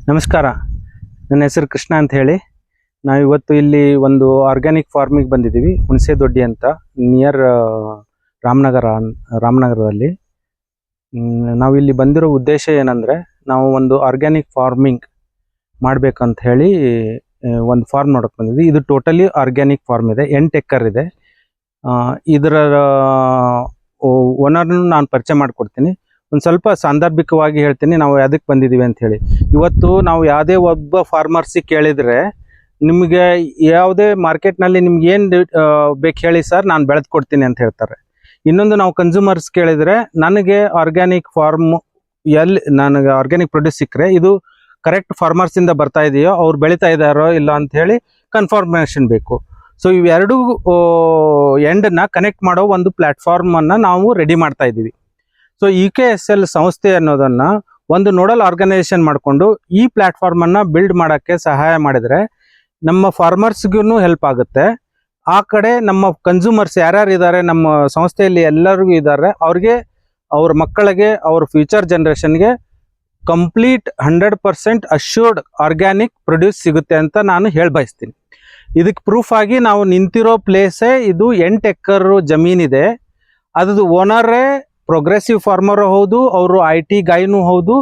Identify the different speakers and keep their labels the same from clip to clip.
Speaker 1: ನಮಸ್ಕಾರ, ನನ್ನ ಹೆಸರು ಕೃಷ್ಣ ಅಂತ ಹೇಳಿ. ನಾವಿವತ್ತು ಇಲ್ಲಿ ಒಂದು ಆರ್ಗ್ಯಾನಿಕ್ ಫಾರ್ಮಿಗೆ ಬಂದಿದ್ದೀವಿ, ಹುಣಸೆ ದೊಡ್ಡಿ ಅಂತ, ನಿಯರ್ ರಾಮನಗರದಲ್ಲಿ. ನಾವು ಇಲ್ಲಿ ಬಂದಿರೋ ಉದ್ದೇಶ ಏನಂದರೆ, ನಾವು ಒಂದು ಆರ್ಗ್ಯಾನಿಕ್ ಫಾರ್ಮಿಂಗ್ ಮಾಡಬೇಕಂತ ಹೇಳಿ ಒಂದು ಫಾರ್ಮ್ ನೋಡೋಕೆ ಬಂದಿದ್ವಿ. ಇದು ಟೋಟಲಿ ಆರ್ಗ್ಯಾನಿಕ್ ಫಾರ್ಮ್ ಇದೆ, 8 ಎಕರ್ ಇದೆ. ಇದರ ಓನರ್ನು ನಾನು ಪರಿಚಯ ಮಾಡಿಕೊಡ್ತೀನಿ. ಒಂದು ಸ್ವಲ್ಪ ಸಾಂದರ್ಭಿಕವಾಗಿ ಹೇಳ್ತೀನಿ ನಾವು ಯಾವುದಕ್ಕೆ ಬಂದಿದ್ದೀವಿ ಅಂತ ಹೇಳಿ. ಇವತ್ತು ನಾವು ಯಾವುದೇ ಒಬ್ಬ ಫಾರ್ಮರ್ಸಿಗೆ ಕೇಳಿದರೆ, ನಿಮಗೆ ಯಾವುದೇ ಮಾರ್ಕೆಟ್ನಲ್ಲಿ ನಿಮ್ಗೆ ಏನು ಬೇಕು ಹೇಳಿ ಸರ್, ನಾನು ಬೆಳೆದು ಕೊಡ್ತೀನಿ ಅಂತ ಹೇಳ್ತಾರೆ. ಇನ್ನೊಂದು, ನಾವು ಕನ್ಸ್ಯೂಮರ್ಸ್ ಕೇಳಿದರೆ, ನನಗೆ ಆರ್ಗ್ಯಾನಿಕ್ ಫಾರ್ಮ್ ನನಗೆ ಆರ್ಗ್ಯಾನಿಕ್ ಪ್ರೊಡ್ಯೂಸ್ ಸಿಕ್ಕರೆ ಇದು ಕರೆಕ್ಟ್ ಫಾರ್ಮರ್ಸಿಂದ ಬರ್ತಾ ಇದೆಯೋ, ಅವ್ರು ಬೆಳೀತಾ ಇದ್ದಾರೋ ಇಲ್ಲ ಅಂತ ಹೇಳಿ ಕನ್ಫರ್ಮೇಷನ್ ಬೇಕು. ಸೊ ಇವೆರಡೂ ಎಂಡನ್ನ ಕನೆಕ್ಟ್ ಮಾಡೋ ಒಂದು ಪ್ಲ್ಯಾಟ್ಫಾರ್ಮನ್ನು ನಾವು ರೆಡಿ ಮಾಡ್ತಾ ಇದ್ದೀವಿ. ಸೊ EKSL ಸಂಸ್ಥೆ ಅನ್ನೋದನ್ನು ಒಂದು ನೋಡಲ್ ಆರ್ಗನೈಸೇಷನ್ ಮಾಡಿಕೊಂಡು ಈ ಪ್ಲ್ಯಾಟ್ಫಾರ್ಮನ್ನು ಬಿಲ್ಡ್ ಮಾಡೋಕ್ಕೆ ಸಹಾಯ ಮಾಡಿದರೆ ನಮ್ಮ ಫಾರ್ಮರ್ಸ್ಗೂ ಹೆಲ್ಪ್ ಆಗುತ್ತೆ. ಆ ಕಡೆ ನಮ್ಮ ಕನ್ಸ್ಯೂಮರ್ಸ್ ಯಾರ್ಯಾರು ಇದ್ದಾರೆ ನಮ್ಮ ಸಂಸ್ಥೆಯಲ್ಲಿ ಎಲ್ಲರಿಗೂ ಇದ್ದಾರೆ, ಅವ್ರಿಗೆ, ಅವ್ರ ಮಕ್ಕಳಿಗೆ, ಅವ್ರ ಫ್ಯೂಚರ್ ಜನ್ರೇಷನ್ಗೆ ಕಂಪ್ಲೀಟ್ 100% ಅಶ್ಯೂರ್ಡ್ ಆರ್ಗ್ಯಾನಿಕ್ ಪ್ರೊಡ್ಯೂಸ್ ಸಿಗುತ್ತೆ ಅಂತ ನಾನು ಬಯಸ್ತೀನಿ. ಇದಕ್ಕೆ ಪ್ರೂಫ್ ಆಗಿ ನಾವು ನಿಂತಿರೋ ಪ್ಲೇಸೇ ಇದು 8 ಎಕರ್ ಜಮೀನಿದೆ. ಅದ್ರದ್ದು ಓನರೇ ಪ್ರೋಗ್ರೆಸಿವ್ ಫಾರ್ಮರು ಹೌದು, ಅವರು IT ಗೈನೂ ಹೌದು.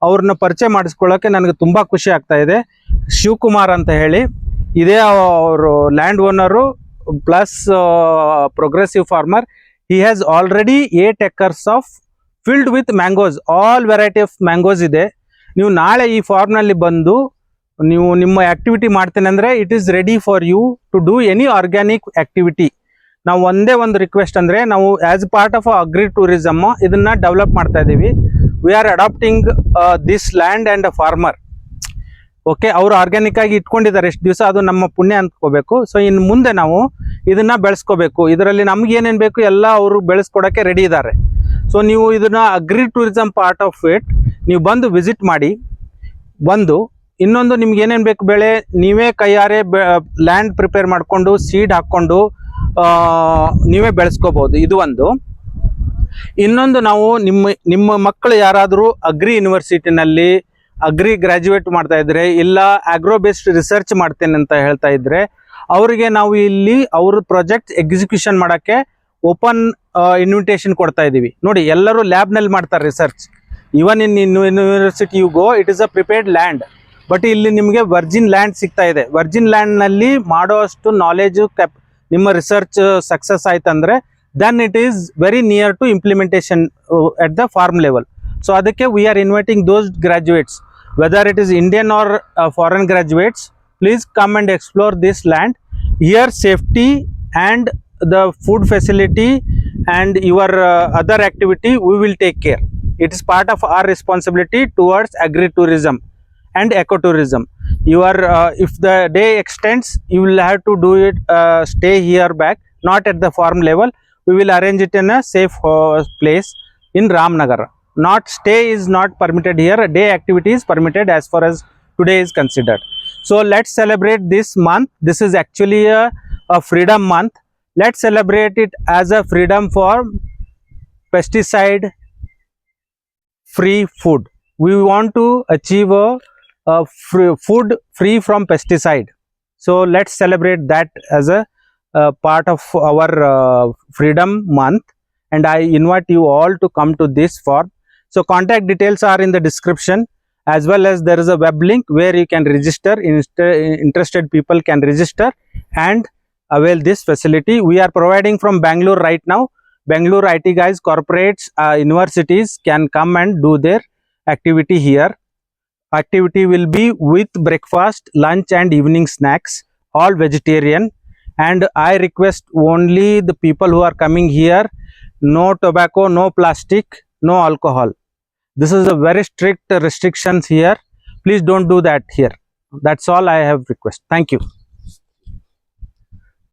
Speaker 1: ಅವ್ರನ್ನ ಪರಿಚಯ ಮಾಡಿಸ್ಕೊಳ್ಳೋಕೆ ನನಗೆ ತುಂಬ ಖುಷಿ ಆಗ್ತಾ ಇದೆ. ಶಿವಕುಮಾರ್ ಅಂತ ಹೇಳಿ ಇದೇ ಅವರು land owner plus progressive farmer. He has already 8 acres of filled with mangoes, all variety of mangoes ಇದೆ. ನೀವು ನಾಳೆ ಈ ಫಾರ್ಮ್ನಲ್ಲಿ ಬಂದು ನೀವು ನಿಮ್ಮ ಆ್ಯಕ್ಟಿವಿಟಿ ಮಾಡ್ತೇನೆ ಅಂದರೆ it is ready for you to do any organic activity. ನಾವು ಒಂದೇ ಒಂದು ರಿಕ್ವೆಸ್ಟ್ ಅಂದರೆ, ನಾವು as part of agri tourism ಇದನ್ನು ಡೆವಲಪ್ ಮಾಡ್ತಾ ಇದ್ದೀವಿ. We are adopting this land and a farmer. Okay, ಅವರು ಆರ್ಗ್ಯಾನಿಕ್ ಆಗಿ ಇಟ್ಕೊಂಡಿದ್ದಾರೆ ಎಷ್ಟು ದಿವಸ, ಅದು ನಮ್ಮ ಪುಣ್ಯ ಅಂದ್ಕೋಬೇಕು. ಸೊ ಇನ್ನು ಮುಂದೆ ನಾವು ಇದನ್ನು ಬೆಳೆಸ್ಕೋಬೇಕು. ಇದರಲ್ಲಿ ನಮ್ಗೆ ಏನೇನು ಬೇಕು ಎಲ್ಲ ಅವರು ಬೆಳೆಸ್ಕೊಡೋಕ್ಕೆ ರೆಡಿ ಇದ್ದಾರೆ. ಸೊ ನೀವು ಇದನ್ನು agri tourism part of it ನೀವು ಬಂದು ವಿಸಿಟ್ ಮಾಡಿ. ಇನ್ನೊಂದು, ನಿಮ್ಗೆ ಏನೇನು ಬೇಕು ಬೆಳೆ ನೀವೇ ಕೈಯಾರೆ ಲ್ಯಾಂಡ್ ಪ್ರಿಪೇರ್ ಮಾಡಿಕೊಂಡು ಸೀಡ್ ಹಾಕ್ಕೊಂಡು ನೀವೇ ಬೆಳೆಸ್ಕೋಬಹುದು. ಇದು ಒಂದು. ಇನ್ನೊಂದು, ನಾವು ನಿಮ್ಮ ಮಕ್ಕಳು ಯಾರಾದರೂ ಅಗ್ರಿ ಯೂನಿವರ್ಸಿಟಿನಲ್ಲಿ ಅಗ್ರಿ ಗ್ರ್ಯಾಜುಯೇಟ್ ಮಾಡ್ತಾ ಇದ್ರೆ, ಇಲ್ಲ ಆಗ್ರೋ ಬೇಸ್ಡ್ ರಿಸರ್ಚ್ ಮಾಡ್ತೇನೆ ಅಂತ ಹೇಳ್ತಾ ಇದ್ರೆ, ಅವರಿಗೆ ನಾವು ಇಲ್ಲಿ ಅವ್ರ ಪ್ರಾಜೆಕ್ಟ್ ಎಕ್ಸಿಕ್ಯೂಷನ್ ಮಾಡೋಕ್ಕೆ ಓಪನ್ ಇನ್ವಿಟೇಷನ್ ಕೊಡ್ತಾ ಇದ್ದೀವಿ. ನೋಡಿ, ಎಲ್ಲರೂ ಲ್ಯಾಬ್ನಲ್ಲಿ ಮಾಡ್ತಾರೆ research. Even in university you go, it is a prepared land. But ಇಲ್ಲಿ ನಿಮಗೆ ವರ್ಜಿನ್ ಲ್ಯಾಂಡ್ ಸಿಗ್ತಾ ಇದೆ. ವರ್ಜಿನ್ ಲ್ಯಾಂಡ್ನಲ್ಲಿ ಮಾಡೋ ಅಷ್ಟು ನಾಲೆಜು ನಿಮ್ಮ ರಿಸರ್ಚ್ ಸಕ್ಸಸ್ ಆಯ್ತಂದ್ರೆ then it is very near to implementation at the farm level. So ಅದಕ್ಕೆ we are inviting those graduates, whether it is Indian or foreign graduates, please come and explore this land. Here safety and the food facility and your other activity we will take care. It is part of our responsibility towards agri-tourism and ecotourism. If the day extends, you will have to do it, stay here back, not at the farm level. We will arrange it in a safe place in Ramnagar. Not stay is not permitted here. Day activity is permitted as far as today is considered. So let's celebrate this month. This is actually a freedom month. Let's celebrate it as a freedom for pesticide free food. We want to achieve a food free from pesticide. So let's celebrate that as a part of our freedom month. And I invite you all to come to this farm. So contact details are in the description, as well as there is a web link where you can register. Interested people can register and avail this facility. We are providing from Bangalore right now. Bangalore IT guys, corporates, universities can come and do their activity here. Activity will be with breakfast, lunch and evening snacks, all vegetarian. And I request only the people who are coming here, no tobacco, no plastic, no alcohol. This is a very strict restrictions here. Please don't do that here. That's all I have request. Thank you.